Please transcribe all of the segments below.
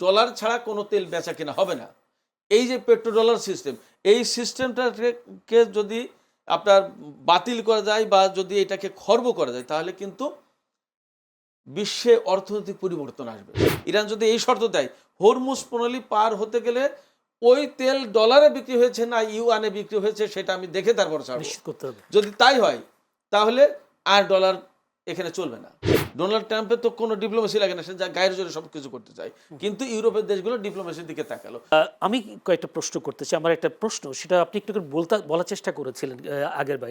Dollar ছাড়া কোনো তেল বেচা কেনা হবে না। এই যে পেট্রো ডলার সিস্টেম, এই সিস্টেমটাকে যদি আপনার বাতিল করা যায় বা যদি এটাকে খর্ব করা যায়, তাহলে কিন্তু বিশ্বে অর্থনৈতিক পরিবর্তন আসবে। ইরান যদি এই শর্ত দেয়, হরমুজ প্রণালী পার হতে গেলে ওই তেল ডলারে বিক্রি হয়েছে না ইউয়ানে বিক্রি হয়েছে সেটা আমি দেখে তারপর ছাড়ব। নিশ্চিত করতে হবে। যদি তাই হয় তাহলে আর ডলার এখানে চলবে না। ডোনাল্ড ট্রাম্পের তো কোনো ডিপ্লোমেসি লাগে না, সে যা গায়ের জোরে সব কিছু করতে চায়, কিন্তু ইউরোপের দেশগুলো ডিপ্লোমেসির দিকে তাকালো। আমি কয়েকটা প্রশ্ন করতে চাই। আমার একটা প্রশ্ন, সেটা আপনি একটু করে বলার চেষ্টা করেছিলেন আগের বার।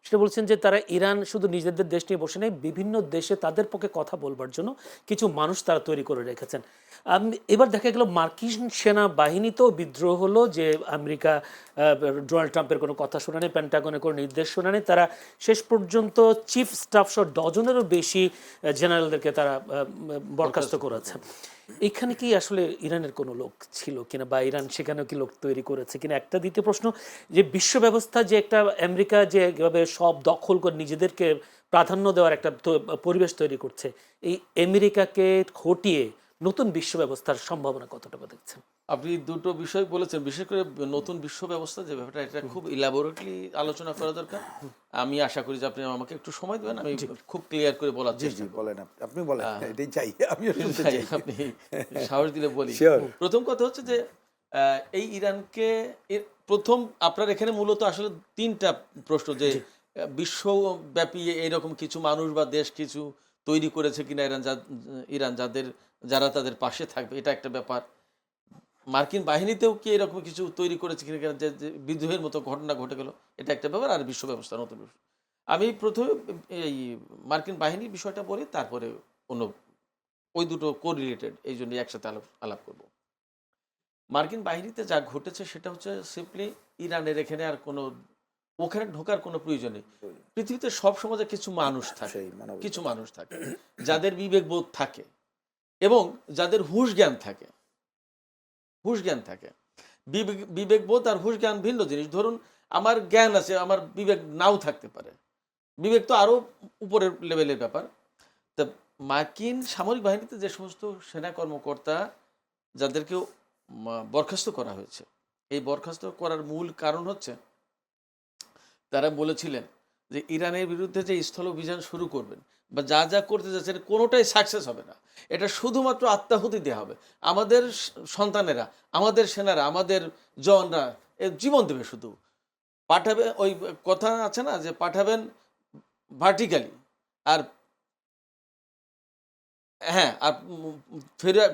সেটা বলছেন যে তারা ইরান শুধু নিজেদের দেশ নিয়ে বসে নেই, বিভিন্ন দেশে তাদের পক্ষে কথা বলবার জন্য কিছু মানুষ তারা তৈরি করে রেখেছেন। এবার দেখা গেল মার্কিন সেনাবাহিনীতেও বিদ্রোহ হলো যে আমেরিকা ডোনাল্ড ট্রাম্পের কোনো কথা শোনা নেই, পেন্টাগনের কোনো নির্দেশ শোনা নেই। তারা শেষ পর্যন্ত চিফ স্টাফ সহ ডজনেরও বেশি জেনারেলদেরকে তারা বরখাস্ত করেছে। এখানে কি আসলে ইরানের কোনো লোক ছিল কিনা, বা ইরান সেখানেও কি লোক তৈরি করেছে কিনা একটা। দ্বিতীয় প্রশ্ন, যে বিশ্ব ব্যবস্থা যে একটা আমেরিকা যে এভাবে সব দখল করে নিজেদেরকে প্রাধান্য দেওয়ার একটা পরিবেশ তৈরি করছে, এই আমেরিকাকে হটিয়ে নতুন বিশ্ব ব্যবস্থার সম্ভাবনা কতটা দেখছেন? আপনি দুটো বিষয় বলেছেন, বিশেষ করে নতুন বিশ্ব ব্যবস্থা যে ব্যাপারটা, এটা খুব ইলাবোরেটলি আলোচনা করা দরকার। আমি আশা করি যে আপনি আমাকে একটু সময় দেবেন, আমি খুব ক্লিয়ার করে বলার চেষ্টা করব। বলেন, আপনি বলেন, এটাই চাই, আমিও শুনতে তাই চাই। আপনি সাহস দিলে বলি। Sure. প্রথম কথা হচ্ছে যে এই ইরানকে প্রথম আপনার এখানে মূলত আসলে তিনটা প্রশ্ন, যে বিশ্বব্যাপী এইরকম কিছু মানুষ বা দেশ কিছু তৈরি করেছে কিনা ইরান যারা তাদের পাশে থাকবে, এটা একটা ব্যাপার। মার্কিন বাহিনীতেও কি এরকম কিছু তৈরি করেছে কিনা, যে বিদ্রোহের মতো ঘটনা ঘটে গেল, এটা একটা ব্যাপার। আর বিশ্ব ব্যবস্থা নতুন বিষয়। আমি প্রথমে এই মার্কিন বাহিনীর বিষয়টা বলি, তারপরে অন্য ওই দুটো কোরিলেটেড, এই জন্য একসাথে আলাপ করব। মার্কিন বাহিনীতে যা ঘটেছে সেটা হচ্ছে সিম্পলি ইরানের এখানে আর কোনো ওখানে ঢোকার কোনো প্রয়োজন নেই। পৃথিবীতে সব সমাজে কিছু মানুষ থাকে, যাদের বিবেকবোধ থাকে এবং যাদের হুঁশ জ্ঞান থাকে। বিবেকবোধ আর হুঁশ জ্ঞান ভিন্ন জিনিস। ধরুন আমার জ্ঞান আছে, আমার বিবেক নাও থাকতে পারে, বিবেক তো আরো উপরের লেভেলের ব্যাপার। তা মার্কিন সামরিক বাহিনীতে যে সমস্ত সেনা কর্মকর্তা যাদেরকে বরখাস্ত করা হয়েছে, এই বরখাস্ত করার মূল কারণ হচ্ছে তারা বলেছিলেন যে ইরানের বিরুদ্ধে যে স্থল অভিযান শুরু করবেন বা যা যা করতে যাচ্ছেন কোনোটাই সাকসেস হবে না, এটা শুধুমাত্র আত্মাহুতি দেওয়া হবে। আমাদের সন্তানেরা, আমাদের সেনারা, আমাদের জওয়ানরা জীবন দেবে, শুধু পাঠাবে। ওই কথা আছে না যে পাঠাবেন ভার্টিক্যালি, আর হ্যাঁ, আর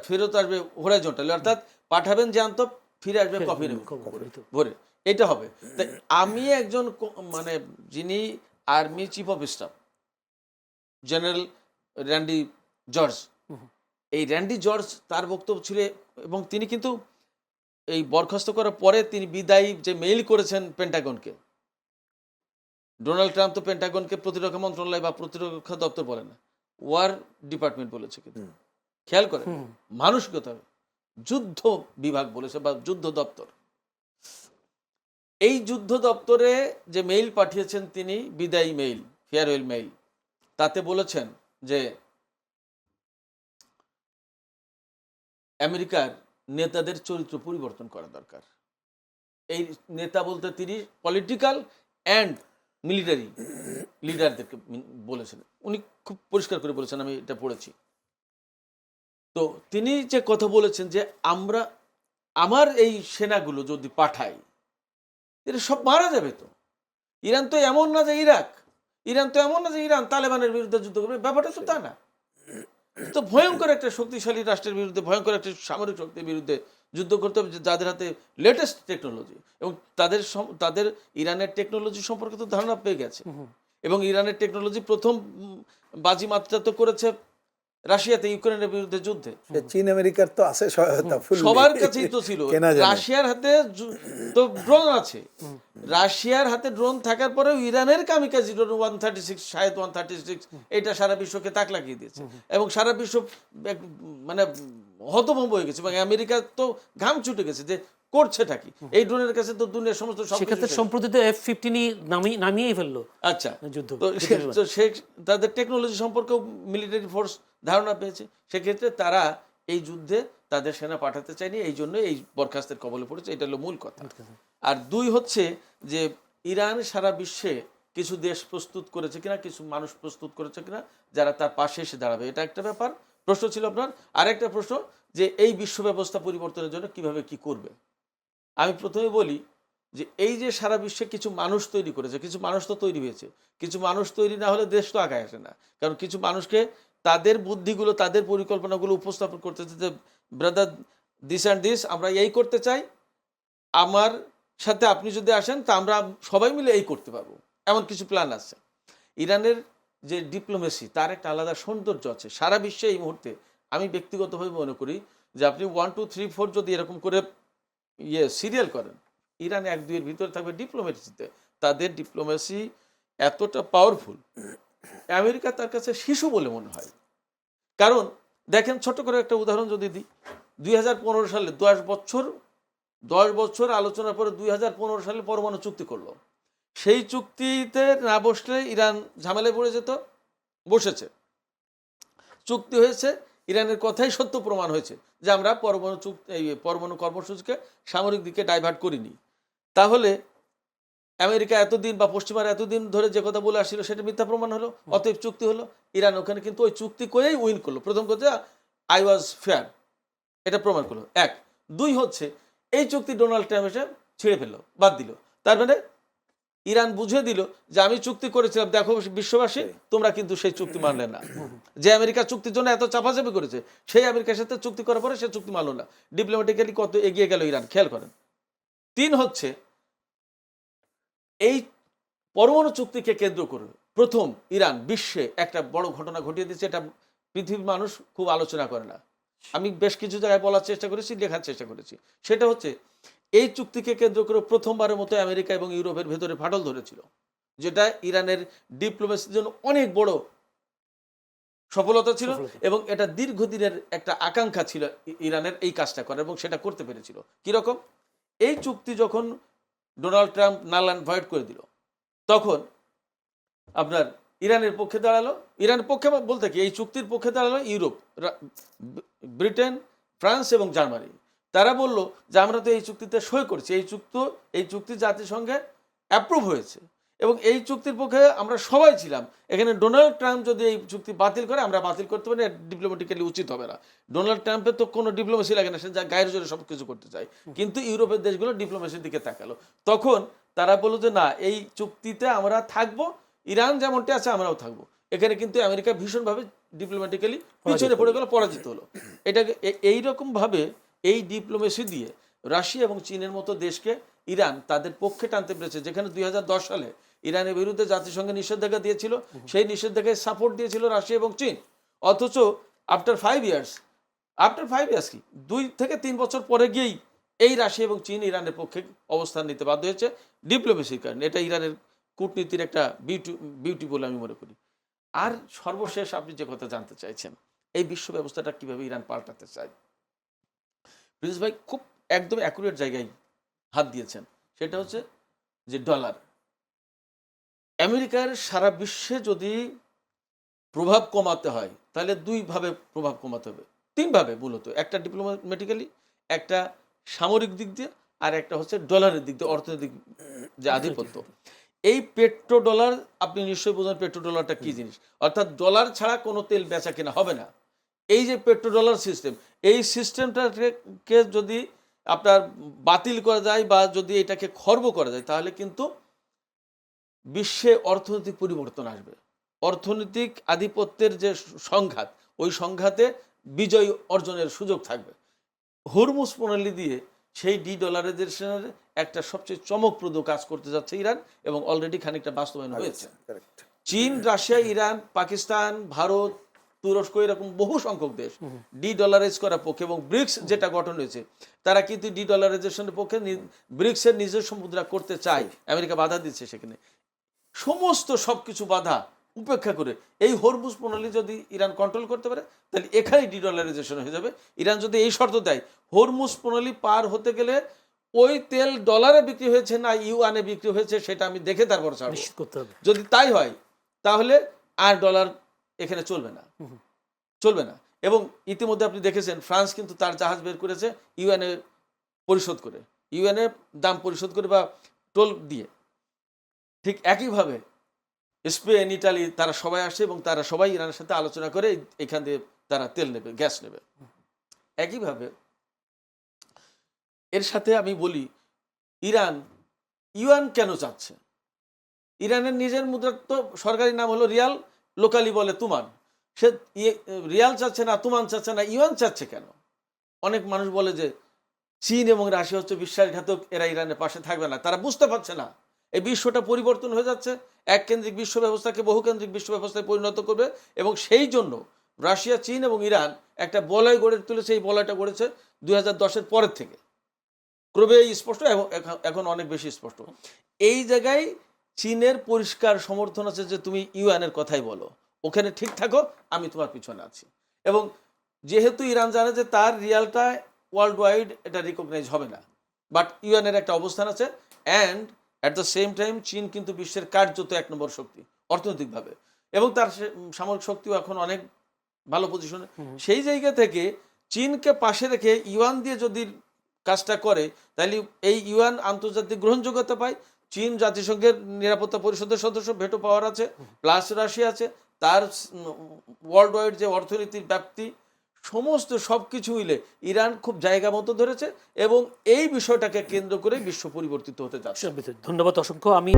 ফেরত আসবে হরাইজন্টালি, অর্থাৎ পাঠাবেন জ্যান্ত, ফিরে আসবে কফিনে ভরে। এটা হবে। তাই আমি একজন মানে যিনি army chief of staff general Randy George, এই র্যান্ডি জর্জ তার বক্তব্য ছিল, এবং তিনি কিন্তু এই বরখাস্ত করার পরে তিনি বিদায়ী যে মেইল করেছেন পেন্টাগনকে। ডোনাল্ড ট্রাম্প তো পেন্টাগনকে প্রতিরক্ষা মন্ত্রণালয় বা প্রতিরক্ষা দপ্তর বলে না, ওয়ার ডিপার্টমেন্ট বলেছে। কিন্তু খেয়াল করে মানসিকতা, যুদ্ধ বিভাগ বলেছে বা যুদ্ধ দপ্তর। এই যুদ্ধ দপ্তরে যে মেইল পাঠিয়েছেন তিনি, বিদায়ী মেইল, ফেয়ারওয়েল মেইল, তাতে বলেছেন যে আমেরিকার নেতাদের চরিত্র পরিবর্তন করা দরকার। এই নেতা বলতে তিনি পলিটিক্যাল অ্যান্ড মিলিটারি লিডারদেরকে বলেছেন। উনি খুব পরিষ্কার করে বলেছেন, আমি এটা পড়েছি। তো তিনি যে কথা বলেছেন যে আমার এই সেনাগুলো যদি পাঠাই, এটা সব মারা যাবে। তো ইরান তো এমন না যে ইরান তালেবানের বিরুদ্ধে যুদ্ধ করবে, ব্যাপারটা তো তা না। তো ভয়ঙ্কর একটা শক্তিশালী রাষ্ট্রের বিরুদ্ধে, ভয়ঙ্কর একটা সামরিক শক্তির বিরুদ্ধে যুদ্ধ করতে হবে, যাদের হাতে লেটেস্ট টেকনোলজি, এবং তাদের ইরানের টেকনোলজি সম্পর্কে তো ধারণা পেয়ে গেছে। এবং ইরানের টেকনোলজি প্রথম বাজি মাত্রা তো করেছে রাশিয়াতে, ইউক্রেনের বিরুদ্ধে যুদ্ধে। চীন আমেরিকার তো আছে সহায়তা, সবার কাছেই তো ছিল। রাশিয়ার হাতে তো ড্রোন আছে, রাশিয়ার হাতে ড্রোন থাকার পরেও ইরানের কামিকাজি ড্রোন 136 শাহেদ 136 এটা সারা বিশ্বকে তাক লাগিয়ে দিয়েছে, এবং সারা বিশ্ব মানে হতভম্ব হয়ে গেছে, এবং আমেরিকা তো ঘাম ছুটে গেছে যে করছেটা কি। এই ড্রোনের কাছে তো দুনিয়ার সমস্ত সম্প্রতি F-15 নামিয়েই ফেললো। আচ্ছা, তো তাদের টেকনোলজি সম্পর্কেও মিলিটারি ফোর্স ধারণা পেয়েছে। সেক্ষেত্রে তারা এই যুদ্ধে তাদের সেনা পাঠাতে চায়নি, এই জন্য এই বরখাস্তের কবলে পড়েছে। এটা হলো মূল কথা। আর দুই হচ্ছে যে ইরান সারা বিশ্বে কিছু দেশ প্রস্তুত করেছে কিনা, কিছু মানুষ প্রস্তুত করেছে কিনা যারা তার পাশে এসে দাঁড়াবে, এটা একটা ব্যাপার। প্রশ্ন ছিল আপনার। আরেকটা প্রশ্ন যে এই বিশ্ব ব্যবস্থা পরিবর্তনের জন্য কিভাবে কি করবে। আমি প্রথমে বলি যে এই যে সারা বিশ্বে কিছু মানুষ তৈরি করেছে, কিছু মানুষ তো তৈরি হয়েছে, কিছু মানুষ তৈরি না হলে দেশ তো আগায় আসে না। কারণ কিছু মানুষকে তাদের বুদ্ধিগুলো, তাদের পরিকল্পনাগুলো উপস্থাপন করতেছে যে ব্রাদার দিস অ্যান্ড দিস, আমরা এই করতে চাই, আমার সাথে আপনি যদি আসেন তা আমরা সবাই মিলে এই করতে পারবো, এমন কিছু প্ল্যান আছে। ইরানের যে ডিপ্লোমেসি, তার একটা আলাদা সৌন্দর্য আছে সারা বিশ্বে এই মুহূর্তে। আমি ব্যক্তিগতভাবে মনে করি যে আপনি 1 2 3 4 যদি এরকম করে সিরিয়াল করেন, ইরান 1 2 এর ভিতরে থাকবে ডিপ্লোমেসিতে। তাদের ডিপ্লোমেসি এতটা পাওয়ারফুল, আমেরিকা তার কাছে শিশু বলে মনে হয়। কারণ দেখেন, ছোট করে একটা উদাহরণ যদি দিই, 2015 সালে 10 বছর আলোচনার পরে 2015 সালে পরমাণু চুক্তি করলো। সেই চুক্তিতে না বসলে ইরান ঝামেলায় পড়ে যেত, বসেছে, চুক্তি হয়েছে, ইরানের কথাই সত্য প্রমাণ হয়েছে যে আমরা পরমাণু কর্মসূচিকে সামরিক দিকে ডাইভার্ট করিনি। তাহলে আমেরিকা এতদিন বা পশ্চিমারা এতদিন ধরে যে কথা বলে আসছিল সেটা মিথ্যা প্রমাণ হলো, অতএব চুক্তি হলো। ইরান ওখানে কিন্তু ওই চুক্তি করেই উইন করলো। প্রথম কথা, আই ওয়াজ ফেয়ার, এটা প্রমাণ করলো। 1 2 হচ্ছে এই চুক্তি ডোনাল্ড ট্রাম্প এসে ছিঁড়ে ফেললো, বাদ দিল। তার মানে ইরান বুঝিয়ে দিল যে আমি চুক্তি করেছিলাম, দেখো বিশ্ববাসী, তোমরা কিন্তু সেই চুক্তি মানলে না। যে আমেরিকা চুক্তির জন্য এত চাপাচাপি করেছে, সেই আমেরিকার সাথে চুক্তি করার পরে সে চুক্তি মানলো না। ডিপ্লোম্যাটিক্যালি কত এগিয়ে গেল ইরান, খেয়াল করেন। 3 হচ্ছে এই পরমাণু চুক্তিকে কেন্দ্র করে প্রথম ইরান বিশ্বে একটা বড় ঘটনা ঘটিয়ে দিচ্ছে। এটা পৃথিবীর মানুষ খুব আলোচনা করে না, আমি বেশ কিছু জায়গায় বলার চেষ্টা করেছি, লেখার চেষ্টা করেছি। সেটা হচ্ছে এই চুক্তিকে কেন্দ্র করে প্রথমবারের মতো আমেরিকা এবং ইউরোপের ভেতরে ফাটল ধরেছিল, যেটা ইরানের ডিপ্লোমেসির জন্য অনেক বড় সফলতা ছিল। এবং এটা দীর্ঘদিনের একটা আকাঙ্ক্ষা ছিল ইরানের এই কাজটা করার, এবং সেটা করতে পেরেছিল। কিরকম? এই চুক্তি যখন Donald Trump null and void করে দিল, তখন আপনার ইরানের পক্ষে দাঁড়ালো, ইরানের পক্ষে বলতে কি এই চুক্তির পক্ষে দাঁড়ালো ইউরোপ, ব্রিটেন, ফ্রান্স এবং জার্মানি। তারা বলল যে আমরা তো এই চুক্তিতে সই করছি, এই চুক্তি জাতিসংঘে অ্যাপ্রুভ হয়েছে এবং এই চুক্তির পক্ষে আমরা সবাই ছিলাম। এখানে ডোনাল্ড ট্রাম্প যদি এই চুক্তি বাতিল করে, আমরা বাতিল করতে পারি, ডিপ্লোম্যাটিক্যালি উচিত হবে না। ডোনাল্ড ট্রাম্পের তো কোনো ডিপ্লোমেসি লাগে না, সে যা গায়ের জোরে সব কিছু করতে চায়। কিন্তু ইউরোপের দেশগুলো ডিপ্লোমেসির দিকে তাকালো। তখন তারা বললো যে না, এই চুক্তিতে আমরা থাকবো, ইরান যেমনটি আছে আমরাও থাকবো। এখানে কিন্তু আমেরিকা ভীষণভাবে ডিপ্লোম্যাটিক্যালি পিছনে পড়ে গেল, পরাজিত হলো। এটাকে এইরকমভাবে এই ডিপ্লোমেসি দিয়ে রাশিয়া এবং চীনের মতো দেশকে ইরান তাদের পক্ষে টানতে পেরেছে। যেখানে 2010 সালে ইরানের বিরুদ্ধে জাতিসংঘে নিষেধাজ্ঞা দিয়েছিল, সেই নিষেধাজ্ঞায় সাপোর্ট দিয়েছিল রাশিয়া এবং চীন। অথচ আফটার 5 ইয়ার্স কি 2 থেকে 3 বছর পরে গিয়েই এই রাশিয়া এবং চীন ইরানের পক্ষে অবস্থান নিতে বাধ্য হয়েছে ডিপ্লোমেসির কারণে। এটা ইরানের কূটনীতির একটা বিউটি বলে আমি মনে করি। আর সর্বশেষ আপনি যে কথা জানতে চাইছেন, এই বিশ্ব ব্যবস্থাটা কিভাবে ইরান পাল্টাতে চায়, প্রিন্স ভাই খুব একদম অ্যাকুরেট জায়গায় হাত দিয়েছেন। সেটা হচ্ছে যে ডলার। আমেরিকার সারা বিশ্বে যদি প্রভাব কমাতে হয় তাহলে 2 ভাবে প্রভাব কমাতে হবে, 3 ভাবে মূলত। একটা ডিপ্লোম্যাটিক্যালি, একটা সামরিক দিক দিয়ে, আর একটা হচ্ছে ডলারের দিক দিয়ে, অর্থনৈতিক যে আধিপত্য। এই পেট্রো ডলার, আপনি নিশ্চয়ই বোঝেন পেট্রো ডলারটা কি জিনিস। অর্থাৎ ডলার ছাড়া কোনো তেল বেচা কেনা হবে না। এই যে পেট্রো ডলার সিস্টেম, এই সিস্টেমটাকে যদি আপনার বাতিল করা যায় বা যদি এটাকে খর্ব করা যায়, তাহলে কিন্তু বিশ্বে অর্থনৈতিক পরিবর্তন আসবে। অর্থনৈতিক আধিপত্যের যে সংঘাত, ওই সংঘাতে বিজয় অর্জনের সুযোগ থাকবে। হরমুজ প্রণালী দিয়ে সেই ডলারাইজেশনের একটা সবচেয়ে চমকপ্রদ কাজ করতে যাচ্ছে ইরান, এবং অলরেডি খানিকটা বাস্তবায়ন হয়েছে। চীন, রাশিয়া, ইরান, পাকিস্তান, ভারত, তুরস্ক, এরকম বহু সংখ্যক দেশ ডলারাইজ করার পক্ষে, এবং ব্রিক্স যেটা গঠন হয়েছে তারা কিন্তু ডলারাইজেশনের পক্ষে, ব্রিক্সের নিজস্ব মুদ্রা করতে চায়। আমেরিকা বাধা দিচ্ছে সেখানে। সমস্ত সবকিছু বাধা উপেক্ষা করে এই হরমুজ প্রণালী যদি ইরান কন্ট্রোল করতে পারে, তাহলে এখানেই ডলারাইজেশন হয়ে যাবে। ইরান যদি এই শর্ত দেয়, হরমুজ প্রণালী পার হতে গেলে ওই তেল ডলারে বিক্রি হয়েছে না ইউয়ানে বিক্রি হয়েছে সেটা আমি দেখে তারপর ছাড়ব। যদি তাই হয় তাহলে আর ডলার এখানে চলবে না। এবং ইতিমধ্যে আপনি দেখেছেন ফ্রান্স কিন্তু তার জাহাজ বের করেছে ইউএনএ পরিশোধ করে, ইউএনএ দাম পরিশোধ করে বা টোল দিয়ে। ঠিক একইভাবে স্পেন, ইটালি তারা সবাই আসছে এবং তারা সবাই ইরানের সাথে আলোচনা করে এখান দিয়ে তারা তেল নেবে, গ্যাস নেবে। একইভাবে এর সাথে আমি বলি ইরান ইউয়ান কেন চাচ্ছে? ইরানের নিজের মুদ্রার তো সরকারি নাম হলো রিয়াল, লোকালি বলে তুমান। সে রিয়াল চাচ্ছে না, তুমান চাচ্ছে না, ইউয়ান চাচ্ছে কেন? অনেক মানুষ বলে যে চীন এবং রাশিয়া হচ্ছে বিশ্বাসঘাতক, এরা ইরানের পাশে থাকবে না। তারা বুঝতে পারছে না এই বিশ্বটা পরিবর্তন হয়ে যাচ্ছে, এককেন্দ্রিক বিশ্ব ব্যবস্থাকে বহুকেন্দ্রিক বিশ্ব ব্যবস্থায় পরিণত করবে এবং সেই জন্য রাশিয়া, চীন এবং ইরান একটা বলয় গড়ে তুলেছে। এই বলয়টা গড়েছে 2010-এর পরের থেকে, ক্রমেই স্পষ্ট এবং এখন অনেক বেশি স্পষ্ট। এই জায়গায় চীনের পরিষ্কার সমর্থন আছে যে তুমি ইউএনের কথাই বলো, ওখানে ঠিক থাকো, আমি তোমার পিছনে আছি। এবং যেহেতু ইরান জানে যে তার রিয়ালটা ওয়ার্ল্ড ওয়াইড এটা রিকগনাইজ হবে না, বাট ইউএনের একটা অবস্থান আছে। And at the same time চীন কিন্তু বিশ্বের কার্যত 1 নম্বর শক্তি অর্থনৈতিকভাবে, এবং তার সামরিক শক্তিও এখন অনেক ভালো পজিশনে। সেই জায়গা থেকে চীনকে পাশে রেখে ইউয়ান দিয়ে যদি কাজটা করে, তাহলে এই ইউএন আন্তর্জাতিক গ্রহণযোগ্যতা পায়। চীন জাতিসংঘের নিরাপত্তা পরিষদের সদস্য, ভেটো পাওয়ার আছে, প্লাস রাশিয়া আছে, তার ওয়ার্ল্ড ওয়াইড যে অর্থনীতির ব্যাপ্তি, সমস্ত সব কিছু মিলে ইরান খুব জায়গা মতো ধরেছে এবং এই বিষয়টাকে কেন্দ্র করে বিশ্ব পরিবর্তিত হতে যাচ্ছে। ধন্যবাদ অসংখ্য। আমি